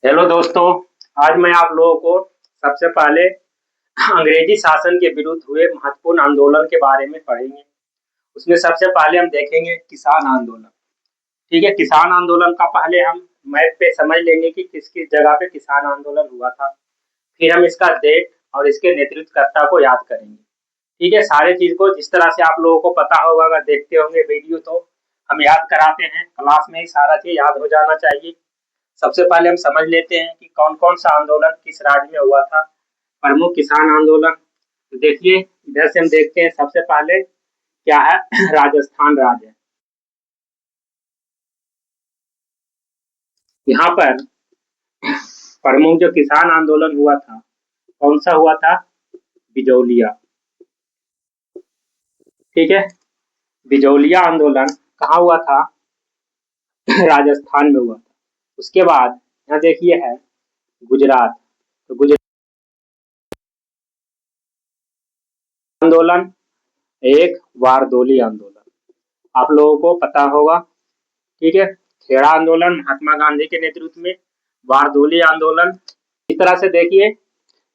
Hello दोस्तों। आज मैं आप लोगों को सबसे पहले अंग्रेजी शासन के विरुद्ध हुए महत्वपूर्ण आंदोलन के बारे में पढ़ेंगे। उसमें सबसे पहले हम देखेंगे किसान आंदोलन। ठीक है, किसान आंदोलन का पहले हम मैप पे समझ लेंगे कि किस किस जगह पे किसान आंदोलन हुआ था। फिर हम इसका डेट और इसके नेतृत्वकर्ता को याद करेंगे। ठीक है, सारे चीज को जिस तरह से आप लोगों को पता होगा, अगर देखते होंगे वीडियो तो हम याद कराते हैं। क्लास में ही सारा चीज याद हो जाना चाहिए। सबसे पहले हम समझ लेते हैं कि कौन कौन सा आंदोलन किस राज्य में हुआ था। प्रमुख किसान आंदोलन, तो देखिए इधर से हम देखते हैं सबसे पहले क्या है। राजस्थान राज्य है। यहाँ पर प्रमुख जो किसान आंदोलन हुआ था, कौन सा हुआ था? बिजौलिया। ठीक है, बिजौलिया आंदोलन कहाँ हुआ था? राजस्थान में हुआ था। उसके बाद यहाँ देखिए है गुजरात। तो गुजरात आंदोलन, एक वारदोली आंदोलन आप लोगों को पता होगा। ठीक है, खेड़ा आंदोलन महात्मा गांधी के नेतृत्व में, वारदोली आंदोलन। इस तरह से देखिए,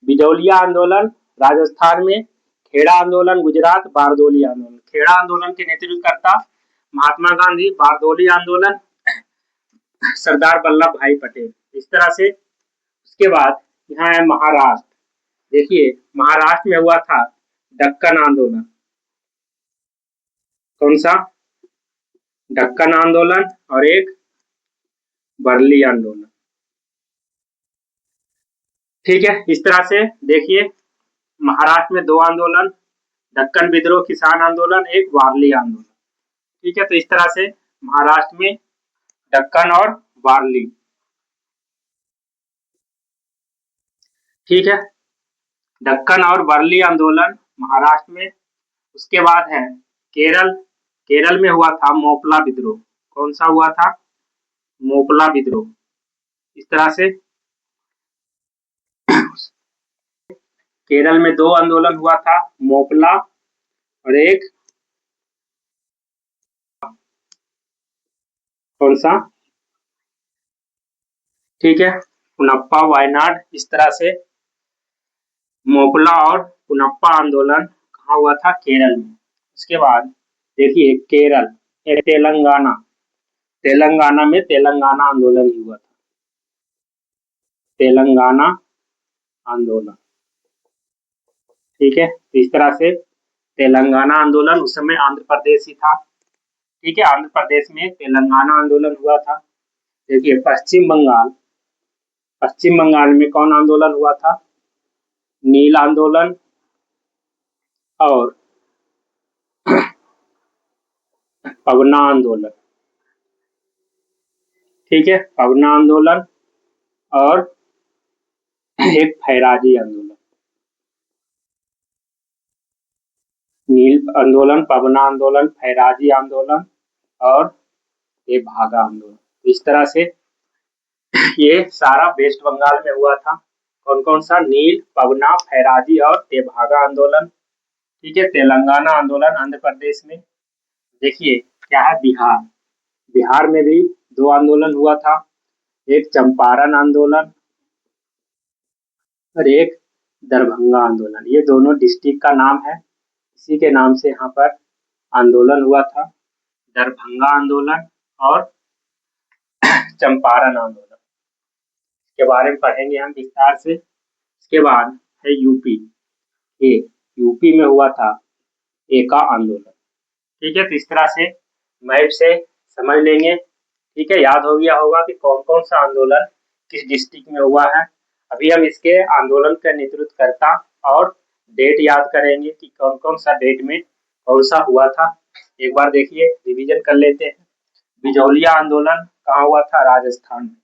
बिजौलिया आंदोलन राजस्थान में, खेड़ा आंदोलन गुजरात, बारदोली आंदोलन। खेड़ा आंदोलन के नेतृत्वकर्ता महात्मा गांधी, बारदोली आंदोलन सरदार वल्लभ भाई पटेल। इस तरह से उसके बाद यहाँ है महाराष्ट्र। देखिए महाराष्ट्र में हुआ था दक्कन आंदोलन। कौन सा? दक्कन आंदोलन और एक बरली आंदोलन। ठीक है, इस तरह से देखिए महाराष्ट्र में दो आंदोलन, दक्कन विद्रोह किसान आंदोलन, एक वारली आंदोलन। ठीक है, तो इस तरह से महाराष्ट्र में दक्कन और वारली। ठीक है, दक्कन और वारली आंदोलन महाराष्ट्र में। उसके बाद है केरल। केरल में हुआ था मोपला विद्रोह। कौन सा हुआ था? मोपला विद्रोह। इस तरह से केरल में दो आंदोलन हुआ था, मोपला और एक कौन सा? ठीक है, पुनप्पा वायनाड। इस तरह से मोपला और पुनप्पा आंदोलन कहाँ हुआ था? केरल में। उसके बाद देखिए केरल, तेलंगाना। तेलंगाना में तेलंगाना आंदोलन ही हुआ था, तेलंगाना आंदोलन। ठीक है, तो इस तरह से तेलंगाना आंदोलन उस समय आंध्र प्रदेश ही था। ठीक है, आंध्र प्रदेश में तेलंगाना आंदोलन हुआ था। देखिए पश्चिम बंगाल। पश्चिम बंगाल में कौन आंदोलन हुआ था? नील आंदोलन और पवना आंदोलन। ठीक है, पवना आंदोलन और एक फैराजी आंदोलन। नील आंदोलन, पवना आंदोलन, फैराजी आंदोलन और ये भागा आंदोलन। इस तरह से ये सारा वेस्ट बंगाल में हुआ था। कौन कौन सा? नील, पवना, फैराजी और तेभागा आंदोलन। ठीक है, तेलंगाना आंदोलन आंध्र प्रदेश में। देखिए क्या है बिहार। बिहार में भी दो आंदोलन हुआ था, एक चंपारण आंदोलन और एक दरभंगा आंदोलन। ये दोनों डिस्ट्रिक्ट का नाम है, इसी के नाम से यहाँ पर आंदोलन हुआ था, दरभंगा आंदोलन और चंपारण आंदोलन। के बारे में पढ़ेंगे हम विस्तार से। इसके बाद है यूपी। ये यूपी में हुआ था एका आंदोलन। ठीक है, तो इस तरह से मैप से समझ लेंगे। ठीक है, याद हो गया होगा कि कौन कौन सा आंदोलन किस डिस्ट्रिक्ट में हुआ है। अभी हम इसके आंदोलन का नेतृत्वकर्ता और डेट याद करेंगे कि कौन कौन सा डेट में कौन सा हुआ था। एक बार देखिए रिवीजन कर लेते हैं। बिजौलिया आंदोलन कहाँ हुआ था? राजस्थान में।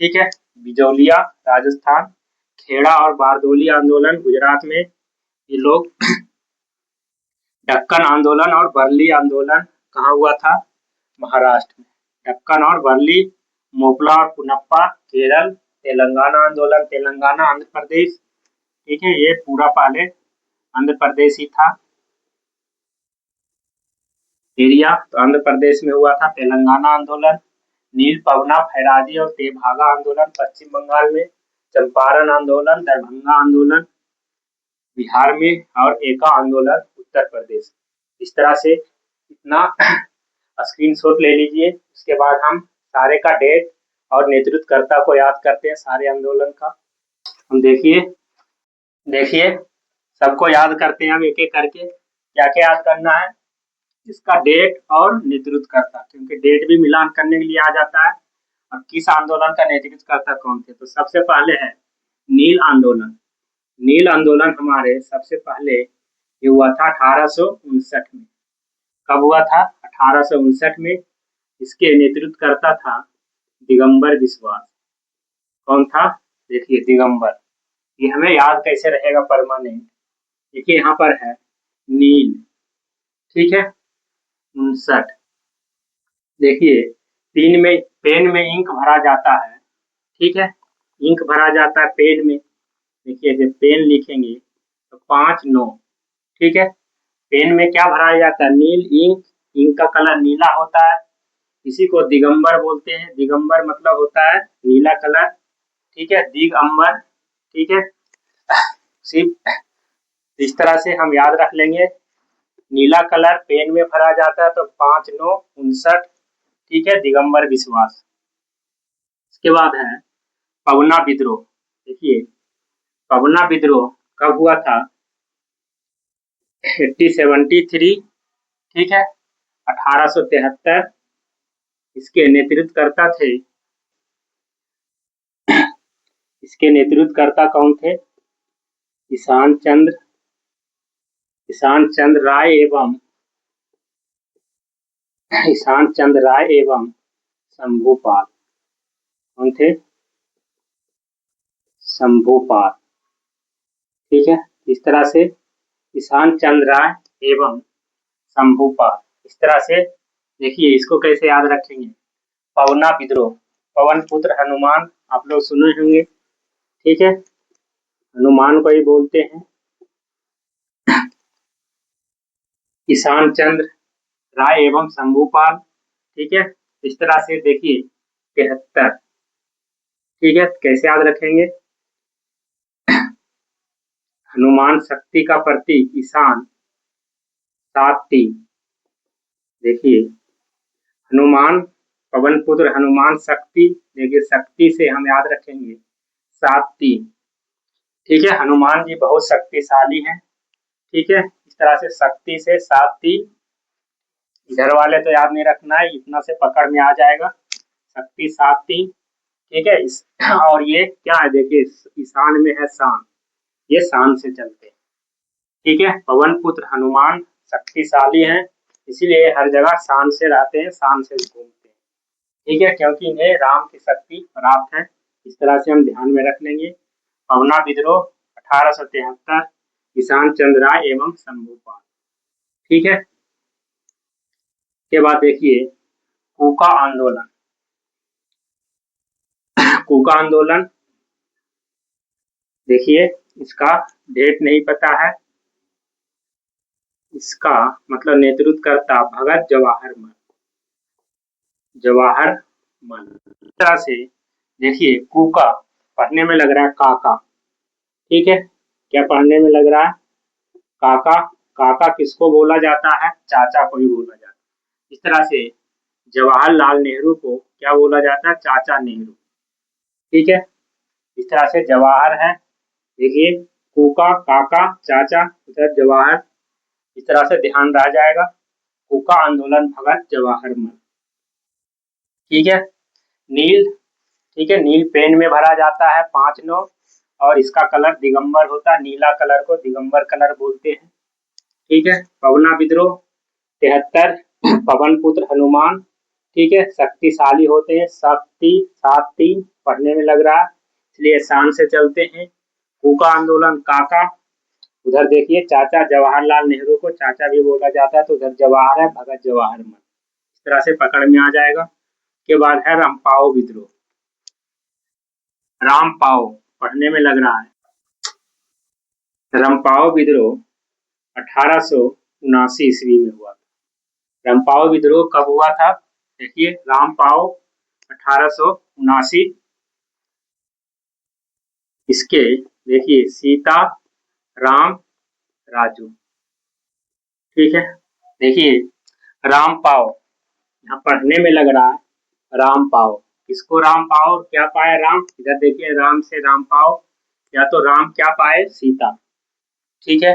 ठीक है, बिजौलिया राजस्थान। खेड़ा और बारदोली आंदोलन गुजरात में। ये लोग दक्कन आंदोलन और बरली आंदोलन कहाँ हुआ था? महाराष्ट्र में। दक्कन और बरली, मोपला और पुनप्पा केरल, तेलंगाना आंदोलन तेलंगाना आंध्र प्रदेश। ठीक है, ये पूरा पहले आंध्र प्रदेश ही था एरिया, तो आंध्र प्रदेश में हुआ था तेलंगाना आंदोलन। नील पवना फैराजी और तेभागा आंदोलन पश्चिम बंगाल में, चंपारण आंदोलन, दरभंगा आंदोलन बिहार में और एका आंदोलन उत्तर प्रदेश। इस तरह से इतना स्क्रीनशॉट ले लीजिए। उसके बाद हम सारे का डेट और नेतृत्वकर्ता को याद करते हैं सारे आंदोलन का। हम देखिए सबको याद करते हैं हम एक एक करके। क्या क्या याद करना है? इसका डेट और नेतृत्वकर्ता, क्योंकि डेट भी मिलान करने के लिए आ जाता है और किस आंदोलन का नेतृत्वकर्ता कौन थे। तो सबसे पहले है नील आंदोलन। नील आंदोलन हमारे सबसे पहले ये हुआ था 1859 में। कब हुआ था? 1859 में। इसके नेतृत्वकर्ता था दिगंबर बिश्वास। कौन था? देखिए दिगंबर। ये हमें याद कैसे रहेगा परमानेंट? देखिए यहाँ पर है नील, ठीक है, 59। देखिए पेन में इंक भरा जाता है, ठीक है, इंक भरा जाता है पेन में। देखिए जब पेन लिखेंगे तो 5-9, ठीक है। पेन में क्या भरा जाता है? नील इंक। इंक का कलर नीला होता है, इसी को दिगंबर बोलते हैं। दिगंबर मतलब होता है नीला कलर, ठीक है, दिगंबर, ठीक है। सिर्फ इस तरह से हम याद रख लेंगे। नीला कलर पेन में भरा जाता है तो 5-9-59, ठीक है, दिगंबर बिश्वास। इसके बाद है पवना विद्रोह। देखिए पवना विद्रोह कब हुआ था? 1873, ठीक है, 1873। इसके नेतृत्वकर्ता कौन थे? ईशान चंद्र राय एवं शंभूपाल। कौन थे? शंभूपाल, ठीक है। इस तरह से ईशान चंद्र राय एवं शंभूपाल। इस तरह से देखिए इसको कैसे याद रखेंगे? पवना विद्रोह, पवन पुत्र हनुमान, आप लोग सुने होंगे, ठीक है, हनुमान को ही बोलते हैं। ईशान चंद्र राय एवं शंभूपाल, ठीक है। इस तरह से देखिए 73, ठीक है, कैसे याद रखेंगे? हनुमान शक्ति का प्रतीक, ईशान 7-3। देखिए हनुमान, पवन पुत्र हनुमान शक्ति, देखिए शक्ति से हम याद रखेंगे 7-3, ठीक है। हनुमान जी बहुत शक्तिशाली हैं, ठीक है। इस तरह से शक्ति से 7-3। इधर वाले तो याद नहीं रखना है, इतना से पकड़ में आ जाएगा। शक्ति 7-3, ठीक है। और ये क्या है? देखिए ईशान में है शान, ये शान से चलते हैं, ठीक है। पवन पुत्र हनुमान शक्तिशाली हैं, इसीलिए हर जगह शान से रहते हैं, शान से घूमते हैं, ठीक है, क्योंकि इन्हें राम की शक्ति प्राप्त है। इस तरह से हम ध्यान में रख लेंगे। पवना विद्रोह 1873, ईशान चंद्र राय एवं शंभूपाल, ठीक है। के बाद देखिए कूका आंदोलन। कूका आंदोलन, देखिए इसका डेट नहीं पता है, इसका मतलब नेतृत्वकर्ता भगत जवाहर मल। इस तरह से देखिए कूका पढ़ने में लग रहा है काका, ठीक है, क्या पढ़ने में लग रहा है? काका। काका किसको बोला जाता है? चाचा को ही बोला जाता है। इस तरह से जवाहरलाल नेहरू को क्या बोला जाता है? चाचा नेहरू, ठीक है। इस तरह से जवाहर है, देखिए कूका, काका, चाचा, उधर जवाहर। इस तरह से ध्यान रह जाएगा। कूका आंदोलन भगत जवाहर मल, ठीक है। नील, ठीक है, नील पेन में भरा जाता है 5-9 और इसका कलर दिगंबर होता है। नीला कलर को दिगंबर कलर बोलते हैं, ठीक है। पवना विद्रोह 73, पवन पुत्र हनुमान, ठीक है, शक्तिशाली होते हैं, शक्ति 7-3 पढ़ने में लग रहा है, इसलिए शान से चलते हैं। कूका आंदोलन काका, उधर देखिए चाचा जवाहरलाल नेहरू को चाचा भी बोला जाता है, तो उधर जवाहर है, भगत जवाहर मल। इस तरह से पकड़ में आ जाएगा। के बाद है रामपाओ विद्रोह। रामपाओ पढ़ने में लग रहा है। रामपाओ विद्रोह 1879 ईस्वी में हुआ था। रामपाओ विद्रोह कब हुआ था? देखिए रामपाओ 1879। इसके देखिए सीता, राम, राजू। ठीक है, देखिए राम पाओ, यहाँ पढ़ने में लग रहा है राम पाओ। किसको राम पाओ, क्या पाए राम, इधर देखिए राम से राम पाओ, या तो राम क्या पाए, सीता। ठीक है,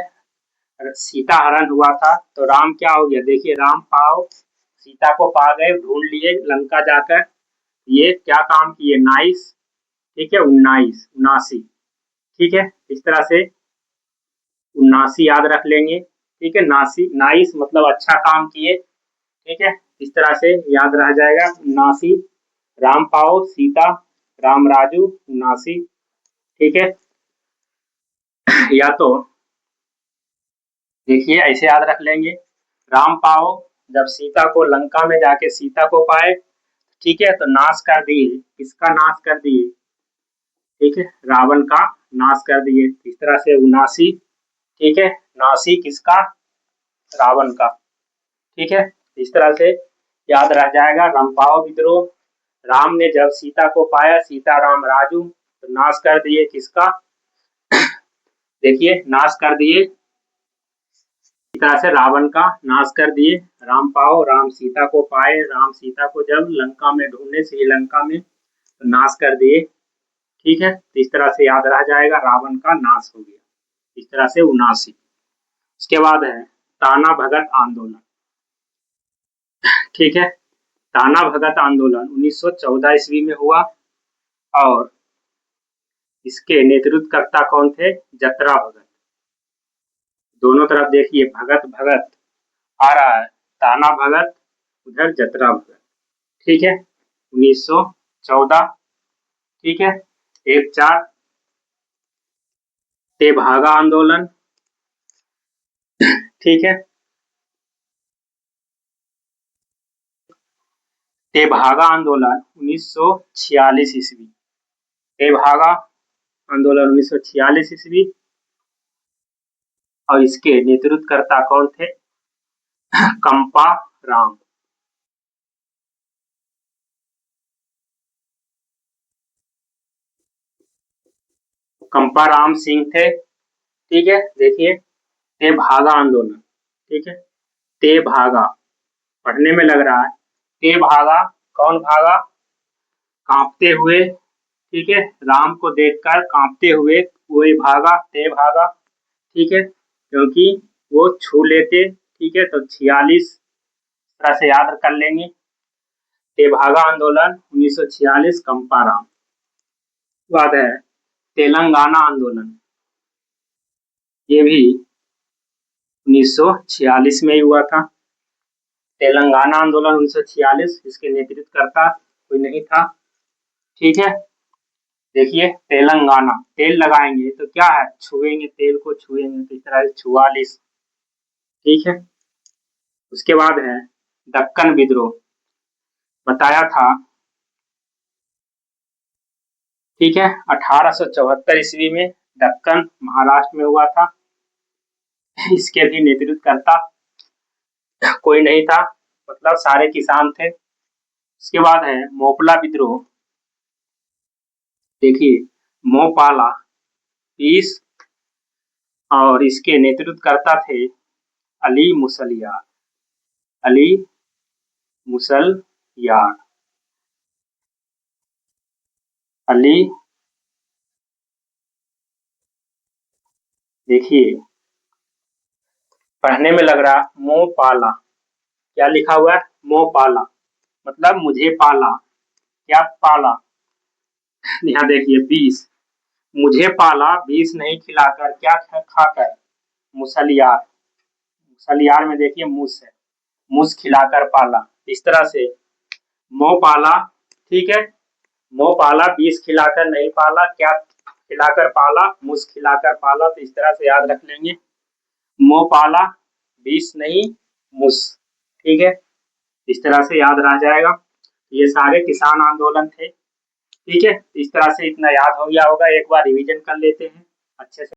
सीता हरण हुआ था तो राम क्या हो गया, देखिए राम पाओ, सीता को पा गए, ढूंढ लिए लंका जाकर। ये क्या काम किए, नाइस। ठीक है, 19, 79। ठीक है, इस तरह से 79 याद रख लेंगे। ठीक है, नासी, नाइस मतलब अच्छा काम किए। ठीक है, इस तरह से याद रह जाएगा 79। राम पाओ, सीता, राम राजू, 79। ठीक है, या तो देखिए ऐसे याद रख लेंगे, राम पाओ जब सीता को लंका में जाके सीता को पाए, ठीक है, तो नाश कर दिए, किसका नाश कर दिए, ठीक है, रावण का नाश कर दिए। इस तरह से 79। ठीक है, 79 किसका, रावण का। ठीक है, इस तरह से याद रह जाएगा। रामपाओ विद्रोह, राम ने जब सीता को पाया, सीता राम राजू, तो नाश कर दिए किसका, देखिए नाश कर दिए, इस तरह से रावण का नाश कर दिए। राम पाओ, राम सीता को पाए, राम सीता को जब लंका में ढूंढे, श्रीलंका में, तो नाश कर दिए। ठीक है, तो इस तरह से याद रह जाएगा, रावण का नाश हो गया। इस तरह से 79। उसके बाद है ताना भगत आंदोलन। ठीक है, ताना भगत आंदोलन 1914 ईस्वी में हुआ और इसके नेतृत्वकर्ता कौन थे, जतरा भगत। दोनों तरफ देखिए भगत भगत आ रहा है, ताना भगत, उधर जतरा भगत। ठीक है, 1914। ठीक है, 14 तेभागा आंदोलन। ठीक है, तेभागा आंदोलन 1946 ईस्वी। तेभागा आंदोलन 1946 ईस्वी और इसके नेतृत्वकर्ता कौन थे, कंपा राम। कंपा राम सिंह थे। ठीक है, देखिए तेभागा आंदोलन। ठीक है, तेभागा पढ़ने में लग रहा है, तेभागा कौन भागा, कांपते हुए। ठीक है, राम को देखकर कांपते हुए कोई भागा, तेभागा। ठीक है, क्योंकि वो छू लेते। ठीक है, तो 46 तरह से याद कर लेंगे, तेभागा आंदोलन 1946, कंपाराम। बाद है तेलंगाना आंदोलन, ये भी 1946 में ही हुआ था। तेलंगाना आंदोलन 1946, इसके नेतृत्वकर्ता कोई नहीं था। ठीक है, देखिए तेलंगाना, तेल लगाएंगे तो क्या है, छुएंगे, तेल को छुएंगे, तो इस तरह से 44। ठीक है, उसके बाद है दक्कन विद्रोह, बताया था। ठीक है, 1874 ईस्वी में दक्कन महाराष्ट्र में हुआ था। इसके भी नेतृत्वकर्ता कोई नहीं था, मतलब सारे किसान थे। इसके बाद है मोपला विद्रोह, देखिए मोपाला 20 और इसके नेतृत्वकर्ता थे अली मुसलियार। अली मुसलयार, अली, देखिए पढ़ने में लग रहा मोपाला, क्या लिखा हुआ है, मोपाला मतलब मुझे पाला, क्या पाला, यहाँ देखिए 20, मुझे पाला 20 नहीं खिलाकर, क्या खाकर, मुसलियार। मुसलियार में देखिए मुस है, मुस खिलाकर पाला। इस तरह से मोह पाला। ठीक है, मोह पाला 20 खिलाकर नहीं पाला, क्या खिलाकर पाला, मुस खिलाकर पाला। तो इस तरह से याद रख लेंगे, मोह पाला 20 नहीं मुस। ठीक है, इस तरह से याद रह जाएगा। ये सारे किसान आंदोलन थे। ठीक है, इस तरह से इतना याद हो गया होगा, एक बार रिवीजन कर लेते हैं अच्छे से।